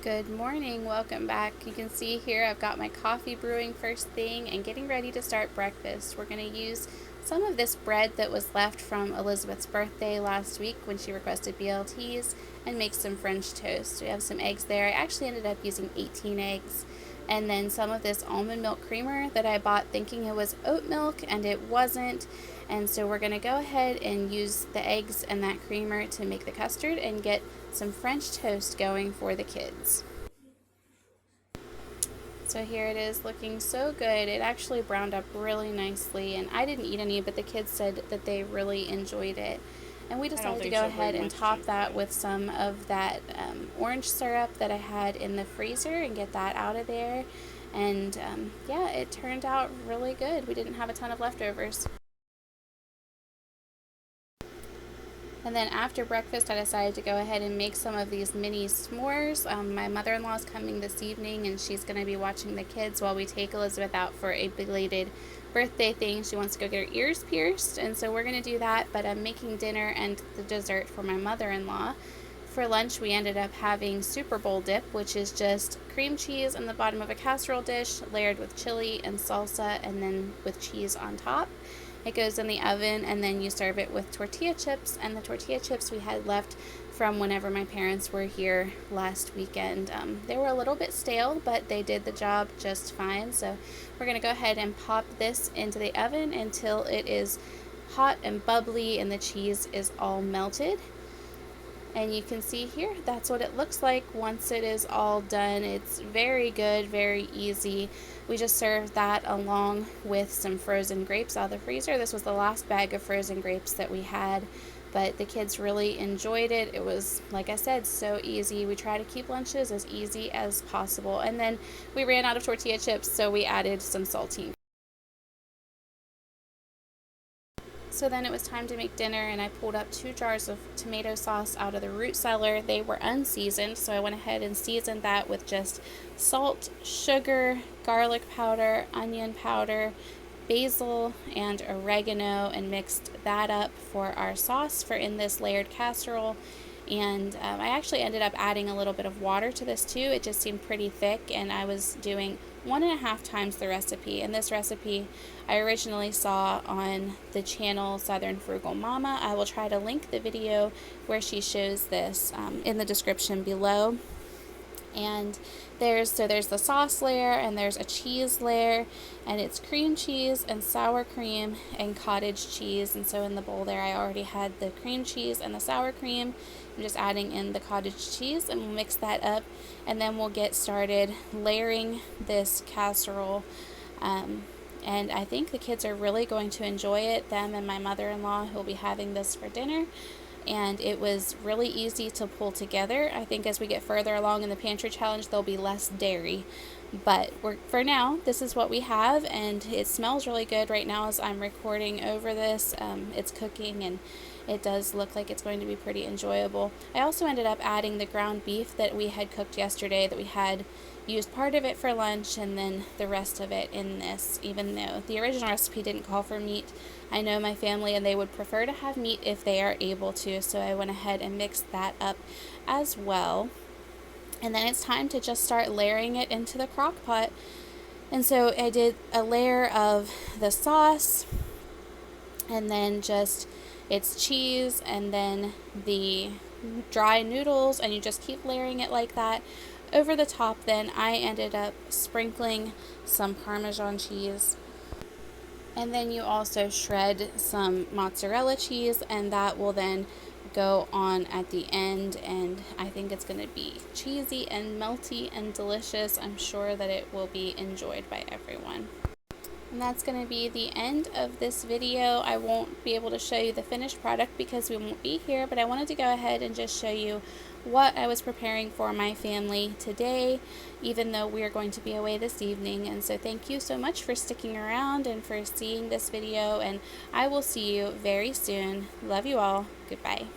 Good morning, welcome back. You can see here I've got my coffee brewing first thing and getting ready to start breakfast. We're going to use some of this bread that was left from Elizabeth's birthday last week when she requested BLTs and make some French toast. We have some eggs there. I actually ended up using 18 eggs. And then some of this almond milk creamer that I bought thinking it was oat milk and it wasn't. And so we're going to go ahead and use the eggs and that creamer to make the custard and get some French toast going for the kids. So here it is looking so good. It actually browned up really nicely, and I didn't eat any, but the kids said that they really enjoyed it. And we decided to go ahead and top that with some of that orange syrup that I had in the freezer and get that out of there. And yeah, it turned out really good. We didn't have a ton of leftovers. And then after breakfast, I decided to go ahead and make some of these mini s'mores. My mother-in-law is coming this evening, and she's going to be watching the kids while we take Elizabeth out for a belated birthday thing. She wants to go get her ears pierced, and so we're going to do that. But I'm making dinner and the dessert for my mother-in-law. For lunch, we ended up having Super Bowl dip, which is just cream cheese in the bottom of a casserole dish, layered with chili and salsa, and then with cheese on top. It goes in the oven, and then you serve it with tortilla chips, and the tortilla chips we had left from whenever my parents were here last weekend. They were a little bit stale, but they did the job just fine. So we're going to go ahead and pop this into the oven until it is hot and bubbly and the cheese is all melted. And you can see here, that's what it looks like once it is all done. It's very good, very easy. We just served that along with some frozen grapes out of the freezer. This was the last bag of frozen grapes that we had, but the kids really enjoyed it. It was, like I said, so easy. We try to keep lunches as easy as possible. And then we ran out of tortilla chips, so we added some saltine. So then it was time to make dinner, and I pulled up 2 jars of tomato sauce out of the root cellar. They were unseasoned, so I went ahead and seasoned that with just salt, sugar, garlic powder, onion powder, basil, and oregano, and mixed that up for our sauce for in this layered casserole. And I actually ended up adding a little bit of water to this too. It just seemed pretty thick, and I was doing 1.5 times the recipe. And this recipe I originally saw on the channel Southern Frugal Mama. I will try to link the video where she shows this in the description below. And there's the sauce layer, and there's a cheese layer, and it's cream cheese and sour cream and cottage cheese. And so in the bowl there I already had the cream cheese and the sour cream. I'm just adding in the cottage cheese, and we'll mix that up, and then we'll get started layering this casserole. And I think the kids are really going to enjoy it, them and my mother-in-law who will be having this for dinner. And it was really easy to pull together. I think as we get further along in the pantry challenge, there'll be less dairy. But for now, this is what we have, and it smells really good right now as I'm recording over this. It's cooking, and it does look like it's going to be pretty enjoyable. I also ended up adding the ground beef that we had cooked yesterday, that we had used part of it for lunch and then the rest of it in this, even though the original recipe didn't call for meat. I know my family, and they would prefer to have meat if they are able to, so I went ahead and mixed that up as well. And then it's time to just start layering it into the crock pot. And so I did a layer of the sauce, and then just it's cheese, and then the dry noodles, and you just keep layering it like that. Over the top, then I ended up sprinkling some Parmesan cheese, and then you also shred some mozzarella cheese, and that will then go on at the end. And I think it's going to be cheesy and melty and delicious. I'm sure that it will be enjoyed by everyone. And that's going to be the end of this video. I won't be able to show you the finished product because we won't be here, but I wanted to go ahead and just show you what I was preparing for my family today, even though we are going to be away this evening. And so thank you so much for sticking around and for seeing this video, and I will see you very soon. Love you all. Goodbye.